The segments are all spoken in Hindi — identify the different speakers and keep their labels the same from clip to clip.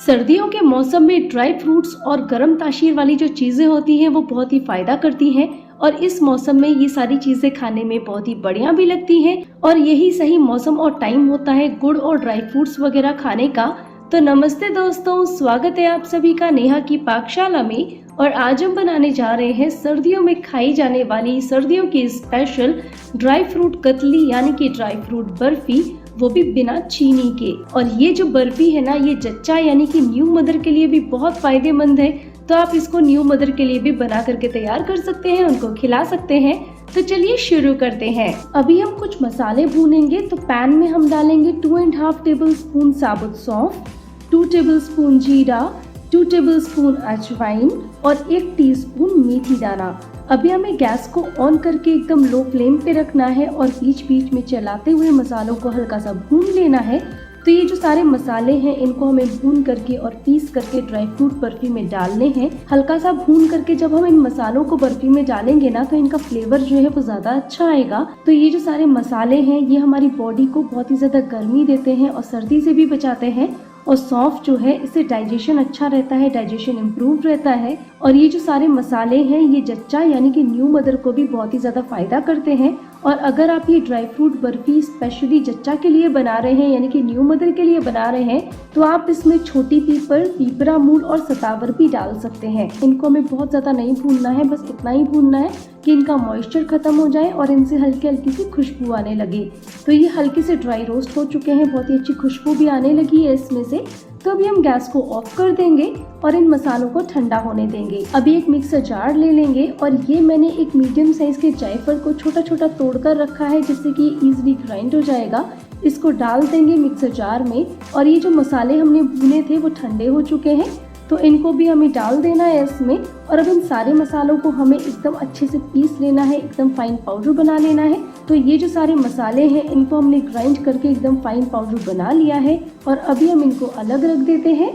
Speaker 1: सर्दियों के मौसम में ड्राई फ्रूट्स और गर्म तासीर वाली जो चीजें होती हैं वो बहुत ही फायदा करती हैं और इस मौसम में ये सारी चीजें खाने में बहुत ही बढ़िया भी लगती हैं और यही सही मौसम और टाइम होता है गुड़ और ड्राई फ्रूट्स वगैरह खाने का। तो नमस्ते दोस्तों, स्वागत है आप सभी का नेहा की पाकशाला में। और आज हम बनाने जा रहे हैं सर्दियों में खाई जाने वाली सर्दियों की स्पेशल ड्राई फ्रूट कतली यानी कि ड्राई फ्रूट बर्फी, वो भी बिना चीनी के। और ये जो बर्फी है ना, ये जच्चा यानी कि न्यू मदर के लिए भी बहुत फायदेमंद है। तो आप इसको न्यू मदर के लिए भी बना करके तैयार कर सकते हैं, उनको खिला सकते हैं। तो चलिए शुरू करते हैं। अभी हम कुछ मसाले भूनेंगे। तो पैन में हम डालेंगे 2.5 टेबलस्पून साबुत सौंफ, 2 टेबलस्पून जीरा, 2 टेबलस्पून अजवाइन और 1 टीस्पून मेथी दाना। अभी हमें गैस को ऑन करके एकदम लो फ्लेम पे रखना है और बीच बीच में चलाते हुए मसालों को हल्का सा भून लेना है। तो ये जो सारे मसाले हैं इनको हमें भून करके और पीस करके ड्राई फ्रूट बर्फी में डालने हैं। हल्का सा भून करके जब हम इन मसालों को बर्फी में डालेंगे ना, तो इनका फ्लेवर जो है वो ज्यादा अच्छा आएगा। तो ये जो सारे मसाले हैं ये हमारी बॉडी को बहुत ही ज्यादा गर्मी देते हैं और सर्दी से भी बचाते हैं। और सौंफ जो है इससे डाइजेशन अच्छा रहता है, डाइजेशन इम्प्रूव रहता है। और ये जो सारे मसाले हैं ये जच्चा यानी कि न्यू मदर को भी बहुत ही ज्यादा फायदा करते हैं। और अगर आप ये ड्राई फ्रूट बर्फी स्पेशली जच्चा के लिए बना रहे हैं यानी कि न्यू मदर के लिए बना रहे हैं, तो आप इसमें छोटी पीपल, पीपरा मूल और सतावर भी डाल सकते हैं। इनको हमें बहुत ज्यादा नहीं भूनना है, बस इतना ही भूनना है कि इनका मॉइस्चर खत्म हो जाए और इनसे हल्की हल्की सी खुशबू आने लगे। तो ये हल्के से ड्राई रोस्ट हो चुके हैं, बहुत ही अच्छी खुशबू भी आने लगी है इसमें से। तो अभी हम गैस को ऑफ कर देंगे और इन मसालों को ठंडा होने देंगे। अभी एक मिक्सर जार ले लेंगे और ये मैंने एक मीडियम साइज के जायफल को छोटा छोटा तोड़कर रखा है जिससे कि इजीली ग्राइंड हो जाएगा। इसको डाल देंगे मिक्सर जार में। और ये जो मसाले हमने भुने थे वो ठंडे हो चुके हैं, तो इनको भी हमें डाल देना है इसमें। और अब इन सारे मसालों को हमें एकदम अच्छे से पीस लेना है, एकदम फाइन पाउडर बना लेना है। तो ये जो सारे मसाले हैं इनको हमने ग्राइंड करके एकदम फाइन पाउडर बना लिया है और अभी हम इनको अलग रख देते हैं।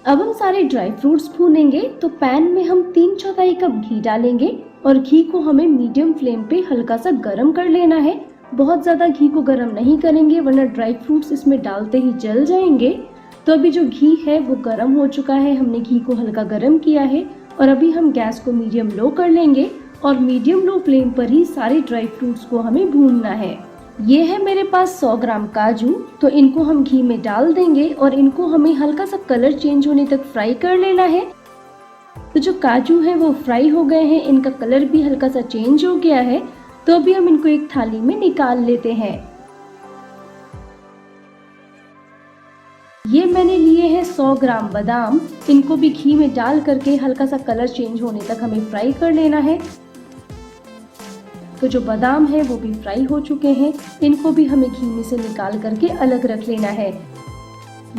Speaker 1: अब हम सारे ड्राई फ्रूट्स भूनेंगे। तो पैन में हम 3/4 कप घी डालेंगे और घी को हमें मीडियम फ्लेम पे हल्का सा गर्म कर लेना है। बहुत ज्यादा घी को गर्म नहीं करेंगे वरना ड्राई फ्रूट्स इसमें डालते ही जल जाएंगे। तो अभी जो घी है वो गर्म हो चुका है, हमने घी को हल्का गर्म किया है और अभी हम गैस को मीडियम लो कर लेंगे और मीडियम लो फ्लेम पर ही सारे ड्राई फ्रूट्स को हमें भूनना है। ये है मेरे पास 100 ग्राम काजू। तो इनको हम घी में डाल देंगे और इनको हमें हल्का सा कलर चेंज होने तक फ्राई कर लेना है। तो जो काजू है वो फ्राई हो गए हैं, इनका कलर भी हल्का सा चेंज हो गया है। तो अभी हम इनको एक थाली में निकाल लेते हैं। ये मैंने लिए हैं 100 ग्राम बादाम। इनको भी घी में डाल करके हल्का सा कलर चेंज होने तक हमें फ्राई कर लेना है। तो जो बादाम है वो भी फ्राई हो चुके हैं, इनको भी हमें घी में से निकाल करके अलग रख लेना है।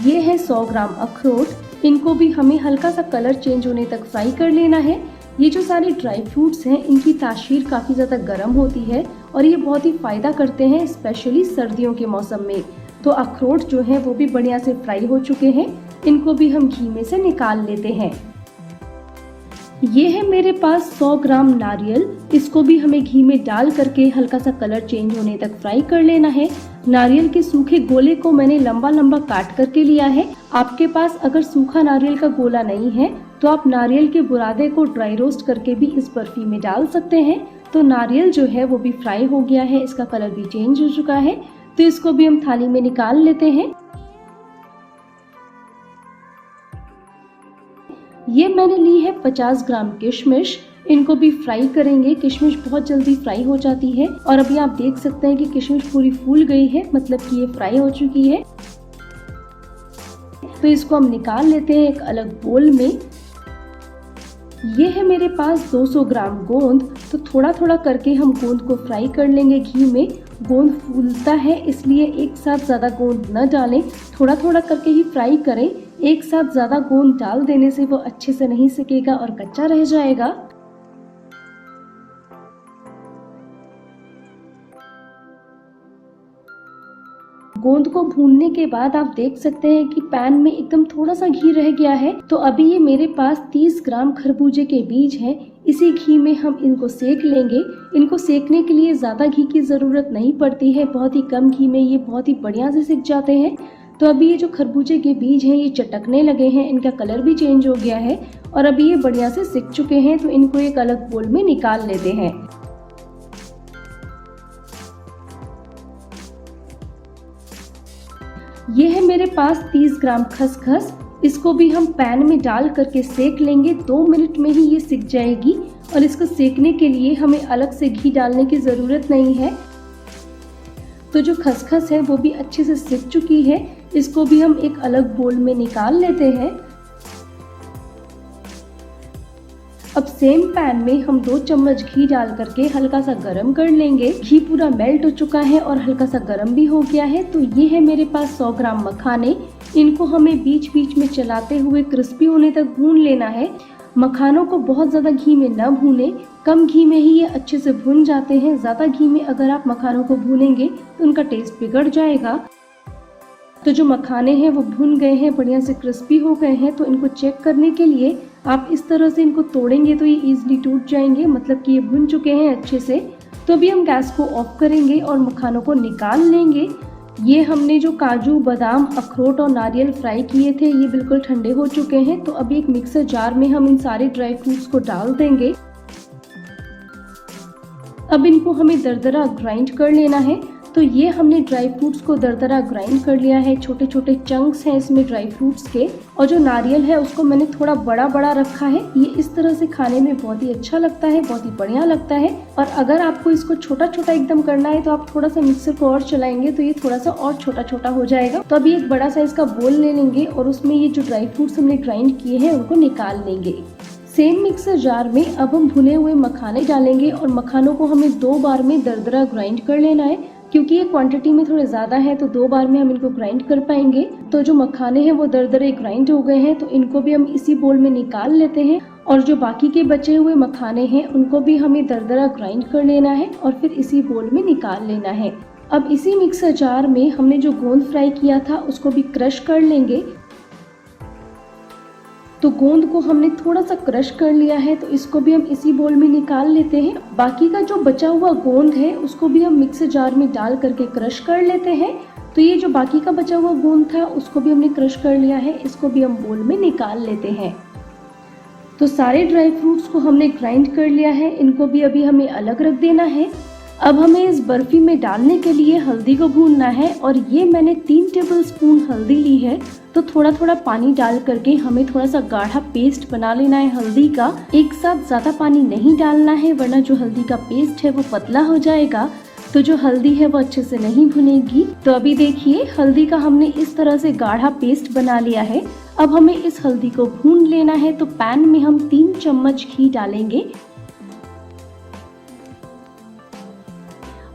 Speaker 1: ये है 100 ग्राम अखरोट। इनको भी हमें हल्का सा कलर चेंज होने तक फ्राई कर लेना है। ये जो सारे ड्राई फ्रूट्स हैं इनकी तासीर काफ़ी ज़्यादा गर्म होती है और ये बहुत ही फायदा करते हैं स्पेशली सर्दियों के मौसम में। तो अखरोट जो है वो भी बढ़िया से फ्राई हो चुके हैं, इनको भी हम घी में से निकाल लेते हैं। ये है मेरे पास 100 ग्राम नारियल। इसको भी हमें घी में डाल करके हल्का सा कलर चेंज होने तक फ्राई कर लेना है। नारियल के सूखे गोले को मैंने लंबा लंबा काट करके लिया है। आपके पास अगर सूखा नारियल का गोला नहीं है तो आप नारियल के बुरादे को ड्राई रोस्ट करके भी इस बर्फी में डाल सकते हैं। तो नारियल जो है वो भी फ्राई हो गया है, इसका कलर भी चेंज हो चुका है। तो इसको भी हम थाली में निकाल लेते हैं। ये मैंने ली है 50 ग्राम किशमिश। इनको भी फ्राई करेंगे। किशमिश बहुत जल्दी फ्राई हो जाती है और अभी आप देख सकते हैं कि किशमिश पूरी फूल गई है, मतलब कि ये फ्राई हो चुकी है। तो इसको हम निकाल लेते हैं एक अलग बोल में। ये है मेरे पास 200 ग्राम गोंद। तो थोड़ा थोड़ा करके हम गोंद को फ्राई कर लेंगे घी में। गोंद फूलता है इसलिए एक साथ ज़्यादा गोंद न डालें, थोड़ा थोड़ा करके ही फ्राई करें। एक साथ ज़्यादा गोंद डाल देने से वो अच्छे से नहीं सिकेगा और कच्चा रह जाएगा। गोंद को भूनने के बाद आप देख सकते हैं कि पैन में एकदम थोड़ा सा घी रह गया है। तो अभी ये मेरे पास 30 ग्राम खरबूजे के बीज हैं। इसी घी में हम इनको सेक लेंगे। इनको सेकने के लिए ज़्यादा घी की ज़रूरत नहीं पड़ती है, बहुत ही कम घी में ये बहुत ही बढ़िया से सिक जाते हैं। तो अभी ये जो खरबूजे के बीज हैं ये चटकने लगे हैं, इनका कलर भी चेंज हो गया है और अभी ये बढ़िया से सिक चुके हैं। तो इनको एक अलग बोल में निकाल लेते हैं। ये है मेरे पास 30 ग्राम खसखस। इसको भी हम पैन में डाल करके सेक लेंगे। 2 मिनट में ही ये सिक जाएगी और इसको सेकने के लिए हमें अलग से घी डालने की ज़रूरत नहीं है। तो जो खसखस है वो भी अच्छे से सिक चुकी है। इसको भी हम एक अलग बोल में निकाल लेते हैं। अब सेम पैन में हम 2 चम्मच घी डाल करके हल्का सा गरम कर लेंगे। घी पूरा मेल्ट हो चुका है और हल्का सा गरम भी हो गया है। तो ये है मेरे पास 100 ग्राम मखाने। इनको हमें बीच बीच में चलाते हुए क्रिस्पी होने तक भून लेना है। मखानों को बहुत ज़्यादा घी में न भूनें, कम घी में ही ये अच्छे से भून जाते हैं। ज़्यादा घी में अगर आप मखानों को भूनेंगे तो उनका टेस्ट बिगड़ जाएगा। तो जो मखाने हैं वो भून गए हैं, बढ़िया से क्रिस्पी हो गए हैं। तो इनको चेक करने के लिए आप इस तरह से इनको तोड़ेंगे तो ये इजीली टूट जाएंगे, मतलब कि ये भून चुके हैं अच्छे से। तो अभी हम गैस को ऑफ करेंगे और मखानों को निकाल लेंगे। ये हमने जो काजू, बादाम, अखरोट और नारियल फ्राई किए थे ये बिल्कुल ठंडे हो चुके हैं। तो अभी एक मिक्सर जार में हम इन सारे ड्राई फ्रूट्स को डाल देंगे। अब इनको हमें दरदरा ग्राइंड कर लेना है। तो ये हमने ड्राई फ्रूट्स को दरदरा ग्राइंड कर लिया है। छोटे छोटे चंक्स हैं इसमें ड्राई फ्रूट्स के। और जो नारियल है उसको मैंने थोड़ा बड़ा बड़ा रखा है। ये इस तरह से खाने में बहुत ही अच्छा लगता है, बहुत ही बढ़िया लगता है। और अगर आपको इसको छोटा छोटा एकदम करना है तो आप थोड़ा सा मिक्सर को और चलाएंगे तो ये थोड़ा सा और छोटा छोटा हो जाएगा। तो अभी एक बड़ा साइज का बोल ले लेंगे और उसमें ये जो ड्राई फ्रूट्स हमने ग्राइंड किए हैं उनको निकाल लेंगे। सेम मिक्सर जार में अब हम भुने हुए मखाने डालेंगे और मखानों को हमें 2 बार में दरदरा ग्राइंड कर लेना है। क्योंकि ये क्वांटिटी में थोड़े ज़्यादा है तो 2 बार में हम इनको ग्राइंड कर पाएंगे। तो जो मखाने हैं वो दरदरे ग्राइंड हो गए हैं। तो इनको भी हम इसी बोल में निकाल लेते हैं और जो बाकी के बचे हुए मखाने हैं उनको भी हमें दरदरा ग्राइंड कर लेना है और फिर इसी बोल में निकाल लेना है। अब इसी मिक्सर जार में हमने जो गोंद फ्राई किया था उसको भी क्रश कर लेंगे। तो गोंद को हमने थोड़ा सा क्रश कर लिया है तो इसको भी हम इसी बोल में निकाल लेते हैं। बाकी का जो बचा हुआ गोंद है उसको भी हम मिक्सर जार में डाल करके क्रश कर लेते हैं। तो ये जो बाकी का बचा हुआ गोंद था उसको भी हमने क्रश कर लिया है, इसको भी हम बोल में निकाल लेते हैं। तो सारे ड्राई फ्रूट्स को हमने ग्राइंड कर लिया है, इनको भी अभी हमें अलग रख देना है। अब हमें इस बर्फी में डालने के लिए हल्दी को भूनना है और ये मैंने 3 टेबलस्पून हल्दी ली है। तो थोड़ा थोड़ा पानी डाल करके हमें थोड़ा सा गाढ़ा पेस्ट बना लेना है हल्दी का। एक साथ ज्यादा पानी नहीं डालना है वरना जो हल्दी का पेस्ट है वो पतला हो जाएगा। तो जो हल्दी है वो अच्छे से नहीं भुनेगी। तो अभी देखिए हल्दी का हमने इस तरह से गाढ़ा पेस्ट बना लिया है। अब हमें इस हल्दी को भून लेना है। तो पैन में हम 3 चम्मच घी डालेंगे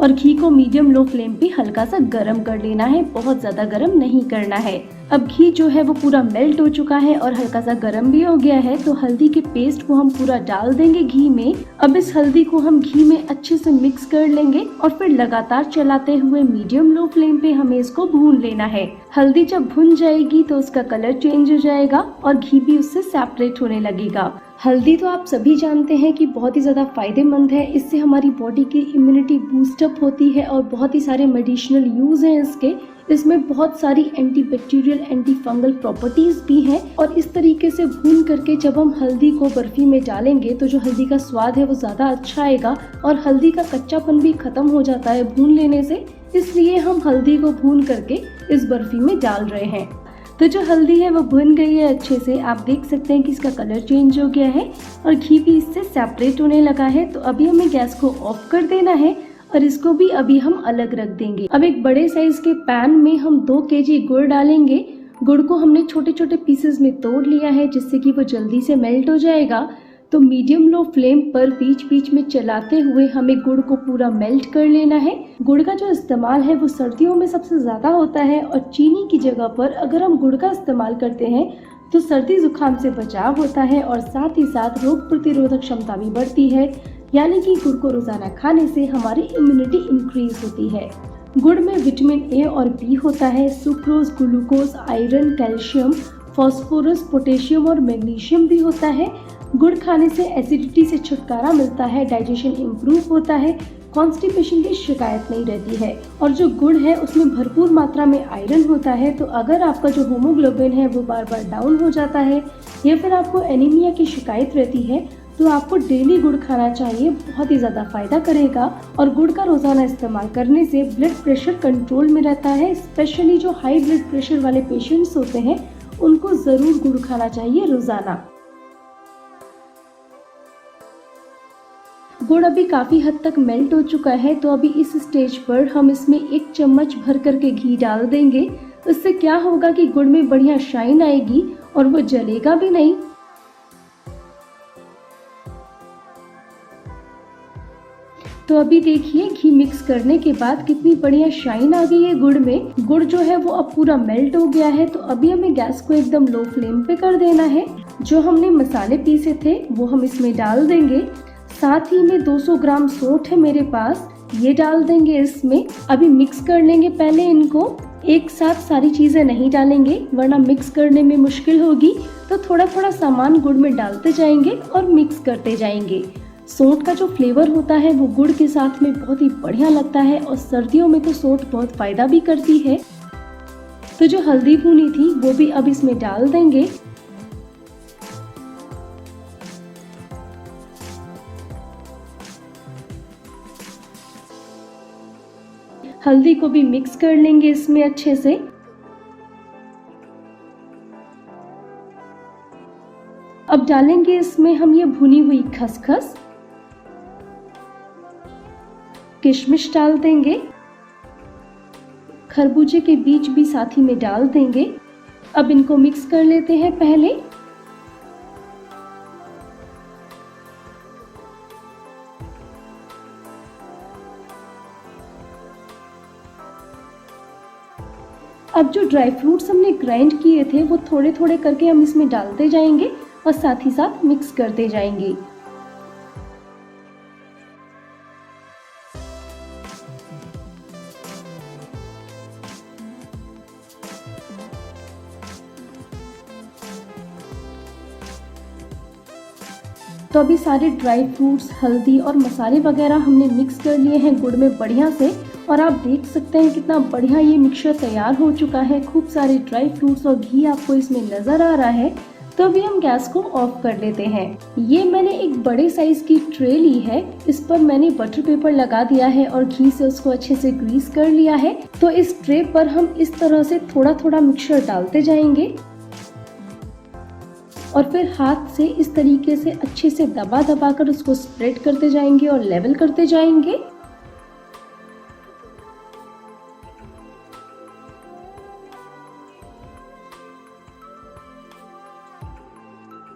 Speaker 1: और घी को मीडियम लो फ्लेम पे हल्का सा गरम कर लेना है, बहुत ज्यादा गरम नहीं करना है। अब घी जो है वो पूरा मेल्ट हो चुका है और हल्का सा गरम भी हो गया है। तो हल्दी के पेस्ट को हम पूरा डाल देंगे घी में। अब इस हल्दी को हम घी में अच्छे से मिक्स कर लेंगे और फिर लगातार चलाते हुए मीडियम लो फ्लेम पे हमें इसको भून लेना है। हल्दी जब भुन जाएगी तो उसका कलर चेंज हो जाएगा और घी भी उससे सेपरेट होने लगेगा। हल्दी तो आप सभी जानते हैं कि बहुत ही ज़्यादा फायदेमंद है। इससे हमारी बॉडी की इम्यूनिटी बूस्टअप होती है और बहुत ही सारे मेडिसिनल यूज हैं इसके। इसमें बहुत सारी anti bacterial, anti fungal properties भी हैं। और इस तरीके से भून करके जब हम हल्दी को बर्फी में डालेंगे तो जो हल्दी का स्वाद है वो ज़्यादा अच्छा आएगा और हल्दी का कच्चापन भी खत्म हो जाता है भून लेने से। इसलिए हम हल्दी को भून करके इस बर्फी में डाल रहे हैं। तो जो हल्दी है वो भुन गई है अच्छे से। आप देख सकते हैं कि इसका कलर चेंज हो गया है और घी भी इससे सेपरेट होने लगा है। तो अभी हमें गैस को ऑफ कर देना है और इसको भी अभी हम अलग रख देंगे। अब एक बड़े साइज के पैन में हम 2 केजी गुड़ डालेंगे। गुड़ को हमने छोटे छोटे पीसेस में तोड़ लिया है जिससे कि वो जल्दी से मेल्ट हो जाएगा। तो मीडियम लो फ्लेम पर बीच बीच में चलाते हुए हमें गुड़ को पूरा मेल्ट कर लेना है। गुड़ का जो इस्तेमाल है वो सर्दियों में सबसे ज़्यादा होता है और चीनी की जगह पर अगर हम गुड़ का इस्तेमाल करते हैं तो सर्दी जुकाम से बचाव होता है और साथ ही साथ रोग प्रतिरोधक क्षमता भी बढ़ती है। यानी कि गुड़ को रोजाना खाने से हमारी इम्यूनिटी इंक्रीज होती है। गुड़ में विटामिन ए और बी होता है, sucrose, glucose, iron, calcium, phosphorus, potassium और मैग्नीशियम भी होता है। गुड़ खाने से एसिडिटी से छुटकारा मिलता है, डाइजेशन इम्प्रूव होता है, कॉन्स्टिपेशन की शिकायत नहीं रहती है। और जो गुड़ है उसमें भरपूर मात्रा में आयरन होता है, तो अगर आपका जो हीमोग्लोबिन है वो बार बार डाउन हो जाता है या फिर आपको एनीमिया की शिकायत रहती है, तो आपको डेली गुड़ खाना चाहिए, बहुत ही ज़्यादा फायदा करेगा। और गुड़ का रोज़ाना इस्तेमाल करने से ब्लड प्रेशर कंट्रोल में रहता है। स्पेशली जो हाई ब्लड प्रेशर वाले पेशेंट्स होते हैं उनको ज़रूर गुड़ खाना चाहिए रोज़ाना। गुड़ अभी काफ़ी हद तक मेल्ट हो चुका है, तो अभी इस स्टेज पर हम इसमें 1 चम्मच भर करके घी डाल देंगे। इससे क्या होगा कि गुड़ में बढ़िया शाइन आएगी और वो जलेगा भी नहीं। तो अभी देखिए घी मिक्स करने के बाद कितनी बढ़िया शाइन आ गई है गुड़ में। गुड़ जो है वो अब पूरा मेल्ट हो गया है, तो अभी हमें गैस को एकदम लो फ्लेम पे कर देना है। जो हमने मसाले पीसे थे वो हम इसमें डाल देंगे। साथ ही में 200 ग्राम सौंठ है मेरे पास, ये डाल देंगे इसमें। अभी मिक्स कर लेंगे पहले इनको, एक साथ सारी चीजें नहीं डालेंगे वरना मिक्स करने में मुश्किल होगी। तो थोड़ा थोड़ा सामान गुड़ में डालते जाएंगे और मिक्स करते जाएंगे। सौंठ का जो फ्लेवर होता है वो गुड़ के साथ में बहुत ही बढ़िया लगता है और सर्दियों में तो सौंठ बहुत फायदा भी करती है। तो जो हल्दी भुनी थी वो भी अब इसमें डाल देंगे। हल्दी को भी मिक्स कर लेंगे इसमें अच्छे से। अब डालेंगे इसमें हम ये भुनी हुई खसखस, किशमिश डाल देंगे, खरबूजे के बीज भी साथ ही में डाल देंगे। अब इनको मिक्स कर लेते हैं पहले। अब जो ड्राई फ्रूट्स हमने ग्राइंड किए थे वो थोड़े थोड़े करके हम इसमें डालते जाएंगे और साथ ही साथ मिक्स करते जाएंगे। तो अभी सारे ड्राई फ्रूट्स, हल्दी और मसाले वगैरह हमने मिक्स कर लिए हैं गुड़ में बढ़िया से। और आप देख सकते हैं कितना बढ़िया ये मिक्सचर तैयार हो चुका है। खूब सारे ड्राई फ्रूट्स और घी आपको इसमें नज़र आ रहा है। तो अभी हम गैस को ऑफ कर लेते हैं। ये मैंने एक बड़े साइज की ट्रे ली है, इस पर मैंने बटर पेपर लगा दिया है और घी से उसको अच्छे से ग्रीस कर लिया है। तो इस ट्रे पर हम इस तरह से थोड़ा थोड़ा मिक्सचर डालते जाएंगे और फिर हाथ से इस तरीके से अच्छे से दबा दबा कर उसको स्प्रेड करते जाएंगे और लेवल करते जाएंगे।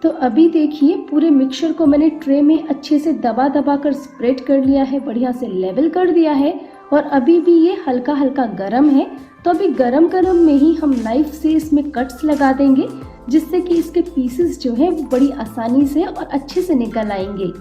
Speaker 1: तो अभी देखिए पूरे मिक्सचर को मैंने ट्रे में अच्छे से दबा दबा कर स्प्रेड कर लिया है, बढ़िया से लेवल कर दिया है। और अभी भी ये हल्का हल्का गरम है, तो अभी गरम गरम में ही हम नाइफ से इसमें कट्स लगा देंगे, जिससे कि इसके पीसेस जो है वो बड़ी आसानी से और अच्छे से निकल आएंगे।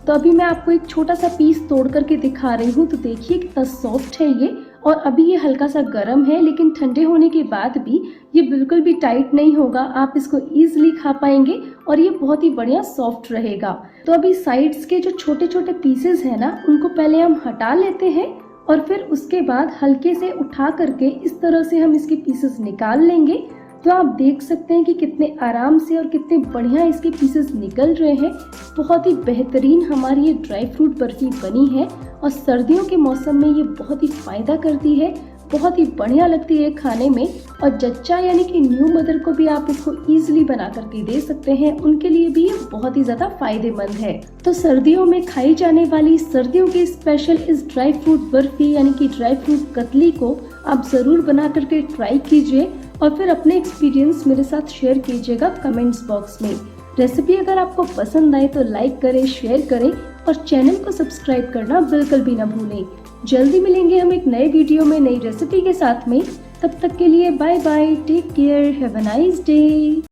Speaker 1: तो अभी मैं आपको एक छोटा सा पीस तोड़ करके दिखा रही हूँ। तो देखिए कितना सॉफ्ट है ये, और अभी ये हल्का सा गर्म है, लेकिन ठंडे होने के बाद भी ये बिल्कुल भी टाइट नहीं होगा। आप इसको इजीली खा पाएंगे और ये बहुत ही बढ़िया सॉफ्ट रहेगा। तो अभी साइड्स के जो छोटे छोटे पीसेस है ना, उनको पहले हम हटा लेते हैं और फिर उसके बाद हल्के से उठा करके इस तरह से हम इसके पीसेस निकाल लेंगे। तो आप देख सकते हैं कि कितने आराम से और कितने बढ़िया इसके पीसेस निकल रहे हैं। बहुत ही बेहतरीन हमारी ये ड्राई फ्रूट बर्फी बनी है और सर्दियों के मौसम में ये बहुत ही फायदा करती है, बहुत ही बढ़िया लगती है खाने में। और जच्चा यानी कि न्यू मदर को भी आप इसको इजीली बना करके दे सकते हैं, उनके लिए भी ये बहुत ही ज्यादा फायदेमंद है। तो सर्दियों में खाई जाने वाली सर्दियों की स्पेशल इस ड्राई फ्रूट बर्फी यानी कि ड्राई फ्रूट कतली को आप जरूर बना करके ट्राई कीजिए और फिर अपने एक्सपीरियंस मेरे साथ शेयर कीजिएगा कमेंट्स बॉक्स में। रेसिपी अगर आपको पसंद आए तो लाइक करें, शेयर करें और चैनल को सब्सक्राइब करना बिल्कुल भी ना भूलें। जल्दी मिलेंगे हम एक नए वीडियो में नई रेसिपी के साथ में। तब तक के लिए bye bye, take care, have a nice day.